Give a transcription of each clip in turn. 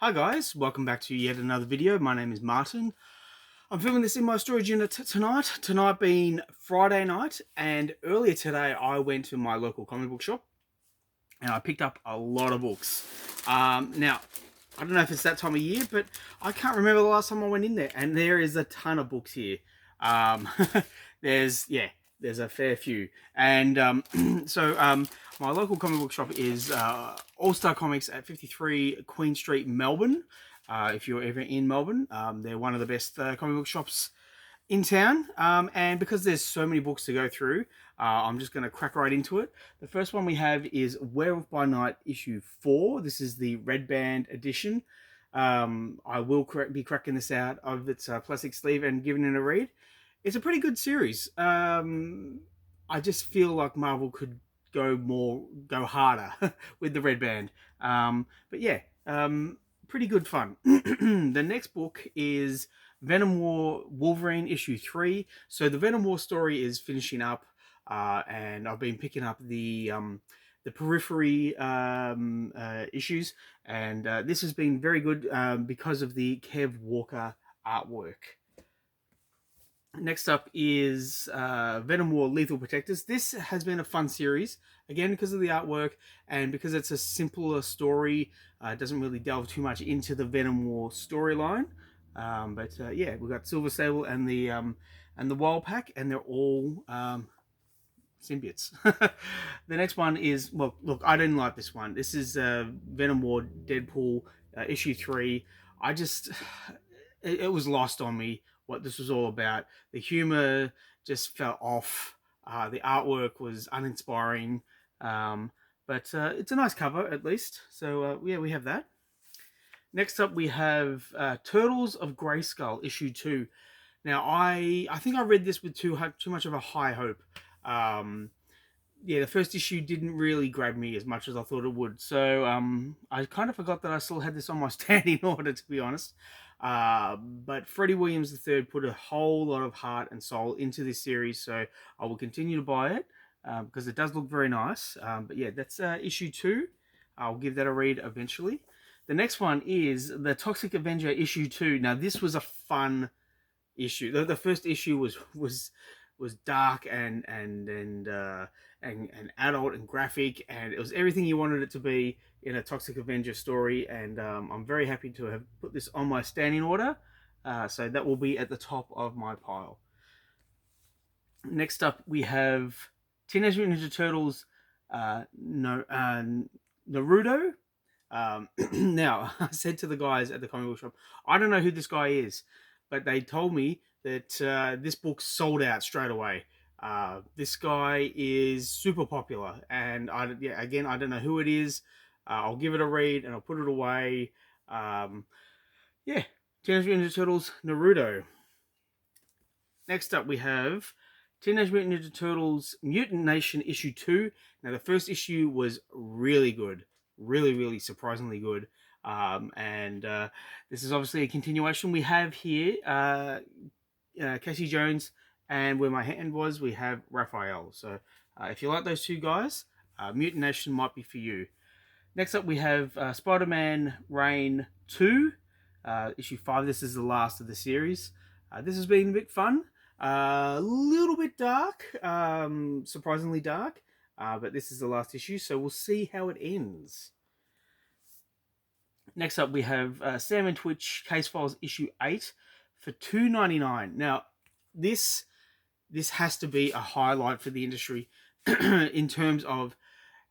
Hi guys, welcome back to yet another video. My name is Martin. I'm filming this in my storage unit tonight. Tonight being Friday night, and earlier today I went to my local comic book shop and I picked up a lot of books. Now, I don't know if it's that time of year, but I can't remember the last time I went in there, and there is a ton of books here. Um, there's a fair few, and my local comic book shop is All Star Comics at 53 Queen Street, Melbourne. If you're ever in Melbourne, they're one of the best comic book shops in town, and because there's so many books to go through, I'm just going to crack right into it. The first one we have is Werewolf by Night issue 4. This is the red band edition. I will be cracking this out of its plastic sleeve and giving it a read. It's a pretty good series. I just feel like Marvel could go harder with the red band. But yeah, pretty good fun. The next book is Venom War Wolverine issue 3. So the Venom War story is finishing up, and I've been picking up the periphery issues, and this has been very good because of the Kev Walker artwork. Next up is Venom War Lethal Protectors. This has been a fun series, again because of the artwork and because it's a simpler story. It doesn't really delve too much into the Venom War storyline. Yeah, we've got Silver Sable and the Wild Pack, and they're all symbiotes. The next one is, well, look, I didn't like this one. This is Venom War Deadpool issue 3. It was lost on me what this was all about. The humor just fell off. The artwork was uninspiring. But it's a nice cover at least. So yeah, we have that. Next up, we have Turtles of Grayskull issue 2. Now, I think I read this with too much of a high hope. Yeah, the first issue didn't really grab me as much as I thought it would. So I kind of forgot that I still had this on my standing order, to be honest. But Freddie Williams III put a whole lot of heart and soul into this series, so I will continue to buy it because it does look very nice. But yeah, that's issue 2. I'll give that a read eventually. The next one is the Toxic Avenger issue 2. Now, this was a fun issue. The first issue was dark and adult and graphic, and it was everything you wanted it to be in a Toxic Avenger story. And I'm very happy to have put this on my standing order. So that will be at the top of my pile. Next up, we have Teenage Mutant Ninja Turtles Naruto. Now, I said to the guys at the comic book shop, I don't know who this guy is, but they told me that this book sold out straight away. This guy is super popular, and again, I don't know who it is. I'll give it a read and I'll put it away. Yeah, Teenage Mutant Ninja Turtles Naruto. Next up, we have Teenage Mutant Ninja Turtles Mutant Nation issue 2. Now, the first issue was really good. Really surprisingly good. This is obviously a continuation. We have here Casey Jones, and where my hand was, we have Raphael. So if you like those two guys, Mutant Nation might be for you. Next up, we have Spider-Man Reign 2, issue 5. This is the last of the series. This has been a bit fun. A little bit dark, surprisingly dark. But this is the last issue, so we'll see how it ends. Next up, we have Sam and Twitch Case Files issue 8 for $2.99. Now, this has to be a highlight for the industry in terms of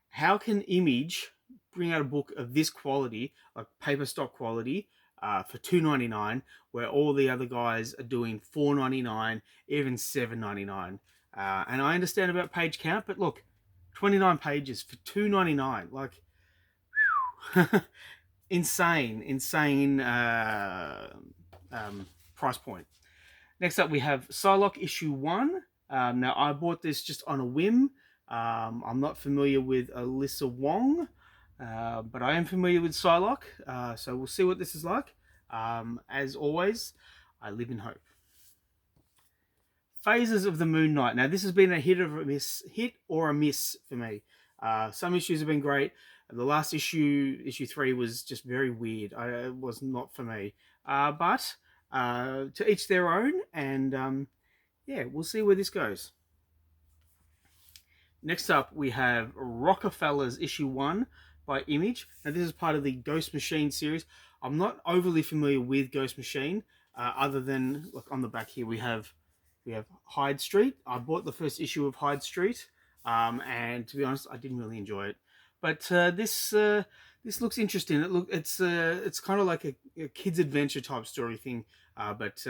how can Image bring out a book of this quality, like paper stock quality, for $2.99, where all the other guys are doing $4.99, even $7.99. And I understand about page count, but look, 29 pages for $2.99, like insane price point. Next up, we have Psylocke issue 1. Now, I bought this just on a whim. I'm not familiar with Alyssa Wong, but I am familiar with Psylocke, so we'll see what this is like. As always, I live in hope. Phases of the Moon Knight. Now, this has been a hit or a miss for me. Some issues have been great. The last issue, issue 3, was just very weird. It was not for me. But to each their own, and yeah, we'll see where this goes. Next up, we have Rockefellers issue 1 by Image. Now, this is part of the Ghost Machine series. I'm not overly familiar with Ghost Machine, other than, look, on the back here we have Hyde Street. I bought the first issue of Hyde Street, and to be honest, I didn't really enjoy it. But this looks interesting. It's kind of like a kids' adventure type story thing, but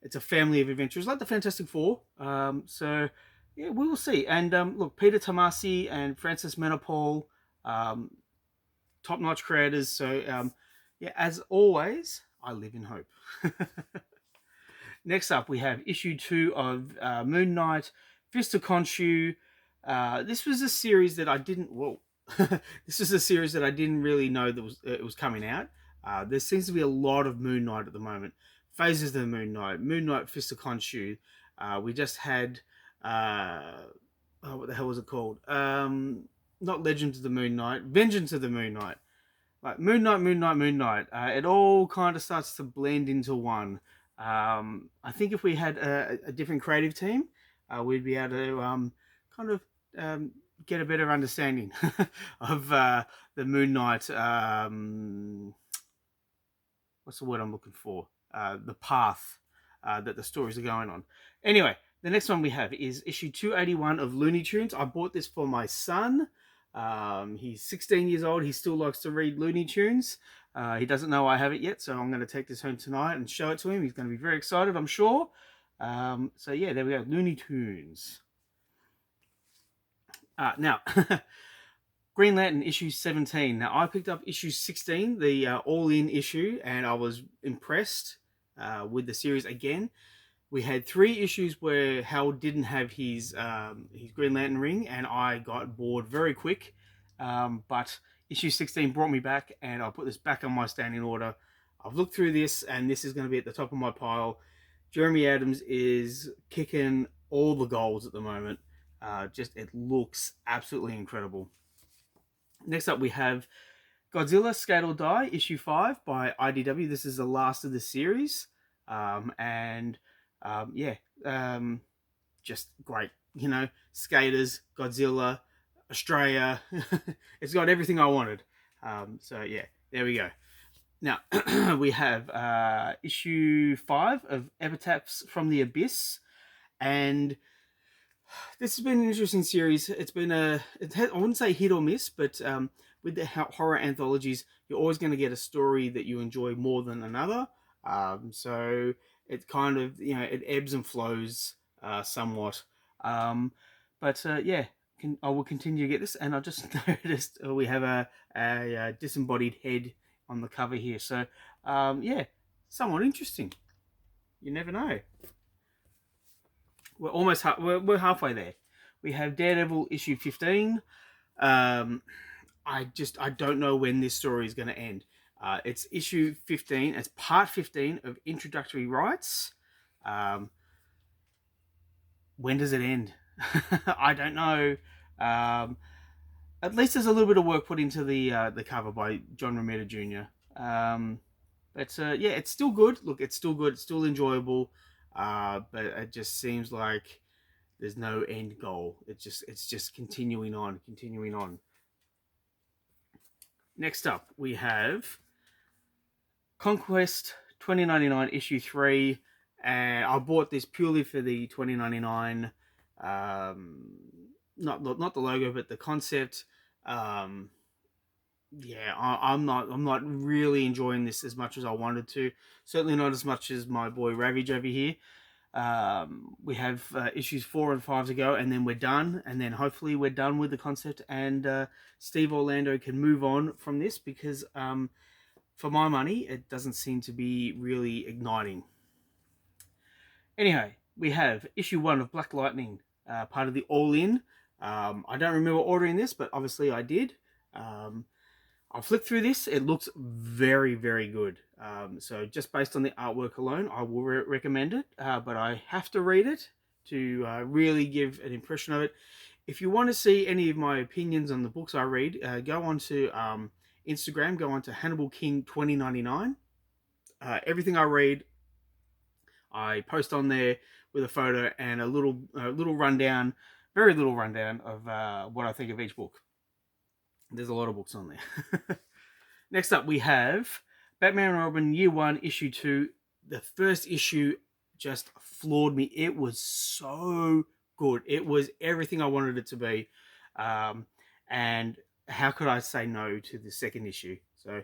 it's a family of adventurers like the Fantastic Four. So yeah, we will see. And look, Peter Tomasi and Francis Manapul, top-notch creators. So yeah, as always, I live in hope. Next up, we have issue 2 of Moon Knight, Fist of Khonshu. This was a series that I didn't. Well, this is a series that I didn't really know that it was coming out. There seems to be a lot of Moon Knight at the moment. Phases of the Moon Knight, Fist of Khonshu. We just had what the hell was it called? Not Legends of the Moon Knight, Vengeance of the Moon Knight. Like Moon Knight. It all kind of starts to blend into one. I think if we had a different creative team, we'd be able to kind of get a better understanding of the Moon Knight. What's the word I'm looking for? The path that the stories are going on. Anyway, the next one we have is issue 281 of Looney Tunes. I bought this for my son. He's 16 years old. He still likes to read Looney Tunes. He doesn't know I have it yet, so I'm going to take this home tonight and show it to him. He's going to be very excited, I'm sure. So yeah, there we go, Looney Tunes. Now, Green Lantern issue 17. Now, I picked up issue 16, the all-in issue, and I was impressed with the series again. We had 3 issues where Hal didn't have his Green Lantern ring, and I got bored very quick. But issue 16 brought me back, and I'll put this back on my standing order. I've looked through this, and this is going to be at the top of my pile. Jeremy Adams is kicking all the goals at the moment. It looks absolutely incredible. Next up, we have Godzilla Skate or Die, issue 5 by IDW. This is the last of the series. Just great. You know, skaters, Godzilla, Australia. It's got everything I wanted. So yeah, there we go. Now, we have issue 5 of Epitaphs from the Abyss. And this has been an interesting series. It's been I wouldn't say hit or miss, but with the horror anthologies, you're always going to get a story that you enjoy more than another. So it kind of, it ebbs and flows somewhat. Yeah, I will continue to get this. And I just noticed we have a disembodied head on the cover here. So, yeah, somewhat interesting. You never know. We're almost we're halfway there. We have Daredevil issue 15. I don't know when this story is going to end. It's issue 15. It's part 15 of Introductory Rights. When does it end? I don't know. At least there's a little bit of work put into the cover by John Romita Jr. Yeah, it's still good. Look, it's still good. It's still enjoyable. But it just seems like there's no end goal. It's just continuing on. Next up, we have Conquest 2099 issue 3, and I bought this purely for the 2099. Not the logo, but the concept. Yeah, I'm not really enjoying this as much as I wanted to. Certainly not as much as my boy Ravage over here. We have issues 4 and 5 to go, and then we're done. And then hopefully we're done with the concept, and Steve Orlando can move on from this, because for my money, it doesn't seem to be really igniting. Anyway, we have issue 1 of Black Lightning, part of the All In. I don't remember ordering this, but obviously I did. I'll flick through this. It looks very, very good. So just based on the artwork alone, I will recommend it. But I have to read it to really give an impression of it. If you want to see any of my opinions on the books I read, go on to Instagram, go on to Hannibal King 2099. Everything I read, I post on there with a photo and a little rundown, very little rundown of what I think of each book. There's a lot of books on there. Next up, we have Batman and Robin Year 1, Issue 2. The first issue just floored me. It was so good. It was everything I wanted it to be. And how could I say no to the second issue? So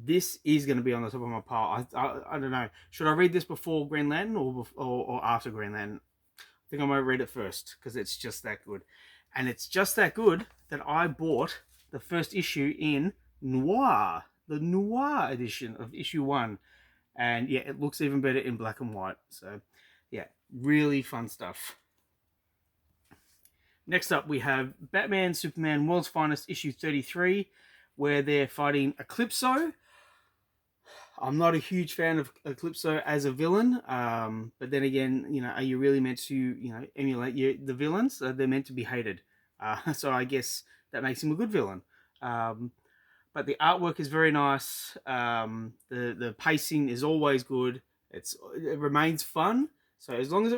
this is going to be on the top of my pile. I don't know. Should I read this before Green Lantern or after Green Lantern? I think I might read it first because it's just that good. And it's just that good that I bought the first issue in Noir, the Noir edition of issue 1. And yeah, it looks even better in black and white. So yeah, really fun stuff. Next up, we have Batman, Superman, World's Finest, issue 33, where they're fighting Eclipso. I'm not a huge fan of Eclipso as a villain, but then again, are you really meant to, emulate the villains? They're meant to be hated. So I guess that makes him a good villain. But the artwork is very nice. The pacing is always good. It remains fun. So as long as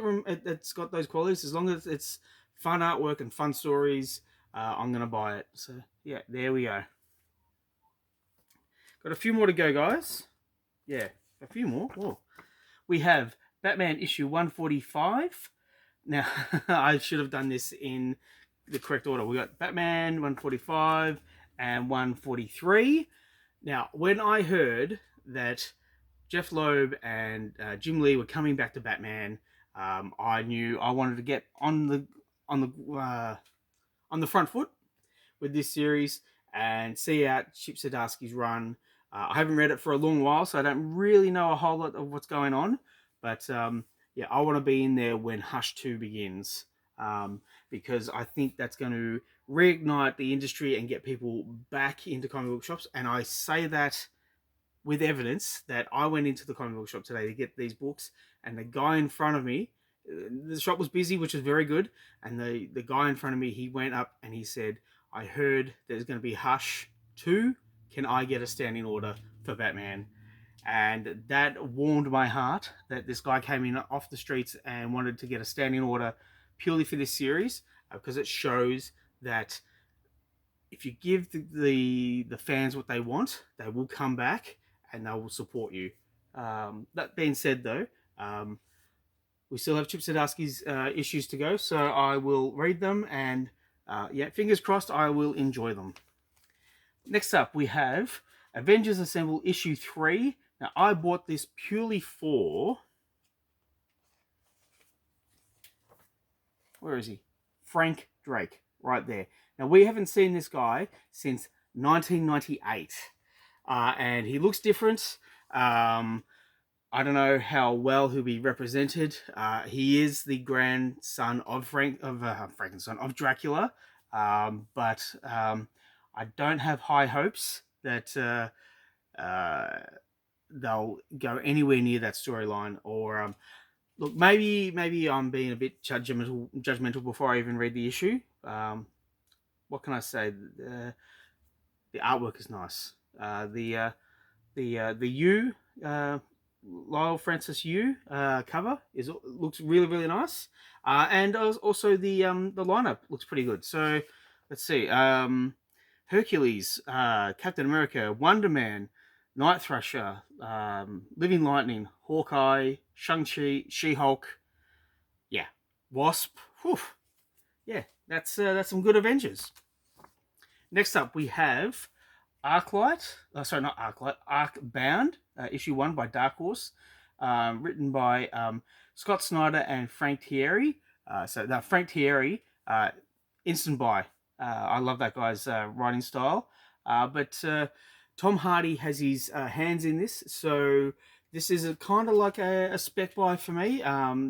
it's got those qualities, as long as it's fun artwork and fun stories, I'm going to buy it. So yeah, there we go. Got a few more to go, guys. Yeah, a few more. Whoa. We have Batman issue 145. Now, I should have done this in the correct order. We got Batman 145 and 143. Now, when I heard that Jeff Loeb and Jim Lee were coming back to Batman, I knew I wanted to get on the front foot with this series and see out Chip Zdarsky's run. I haven't read it for a long while, so I don't really know a whole lot of what's going on. But yeah, I want to be in there when Hush 2 begins, because I think that's going to reignite the industry and get people back into comic book shops. And I say that with evidence that I went into the comic book shop today to get these books, and the guy in front of me, the shop was busy, which is very good, and the guy in front of me, he went up and he said, I heard there's going to be Hush 2. Can I get a standing order for Batman? And that warmed my heart that this guy came in off the streets and wanted to get a standing order purely for this series, because it shows that if you give the fans what they want, they will come back and they will support you. That being said, though, we still have Chip Zdarsky's issues to go, so I will read them, and yeah, fingers crossed I will enjoy them. Next up, we have Avengers Assemble issue 3. Now, I bought this purely for... Where is he? Frank Drake, right there. Now, we haven't seen this guy since 1998. And he looks different. I don't know how well he'll be represented. He is the grandson of of Dracula. But I don't have high hopes that they'll go anywhere near that storyline. Or look, maybe I'm being a bit judgmental before I even read the issue. What can I say? The artwork is nice. The U Lyle Francis Yu cover looks really nice, and also the lineup looks pretty good. So let's see. Hercules, Captain America, Wonder Man, Night Thrasher, Living Lightning, Hawkeye, Shang-Chi, She-Hulk, yeah, Wasp. Whew. Yeah, that's some good Avengers. Next up, we have Arclight. Not Arclight. Arcbound, issue 1 by Dark Horse, written by Scott Snyder and Frank Thierry. Frank Thierry, instant buy. I love that guy's writing style. But Tom Hardy has his hands in this, so this is kind of like a spec buy for me.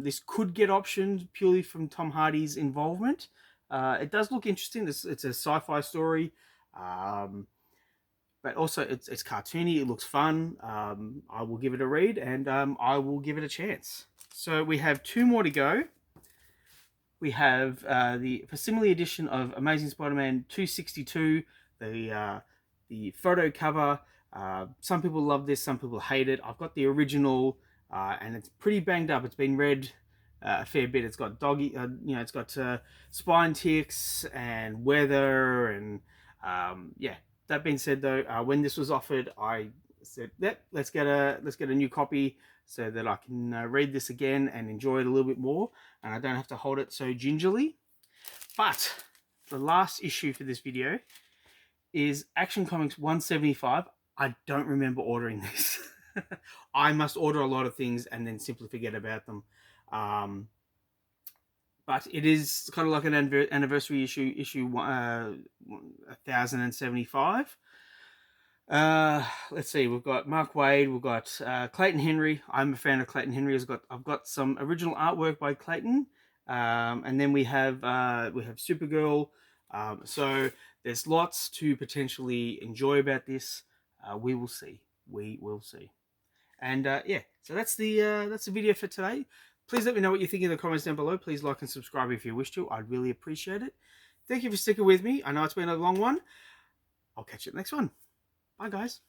This could get optioned purely from Tom Hardy's involvement. It does look interesting. It's a sci-fi story, but also it's cartoony. It looks fun. I will give it a read, and I will give it a chance. So we have 2 more to go. We have the facsimile edition of Amazing Spider-Man 262, the photo cover. Some people love this, some people hate it. I've got the original, and it's pretty banged up. It's been read a fair bit. It's got it's got spine ticks and weather, and yeah. That being said, though, when this was offered, I said, "Yep, let's get a new copy so that I can read this again and enjoy it a little bit more, and I don't have to hold it so gingerly." But the last issue for this video is Action Comics 175. I don't remember ordering this. I must order a lot of things and then simply forget about them. But it is kind of like an anniversary issue 1075. Let's see, we've got Mark Waid, we've got Clayton Henry. I'm a fan of Clayton Henry. I've got some original artwork by Clayton, and then we have Supergirl. So there's lots to potentially enjoy about this. We will see. And yeah, so that's the video for today. Please let me know what you think in the comments down below. Please like and subscribe if you wish to. I'd really appreciate it. Thank you for sticking with me. I know it's been a long one. I'll catch you at the next one. Bye, guys.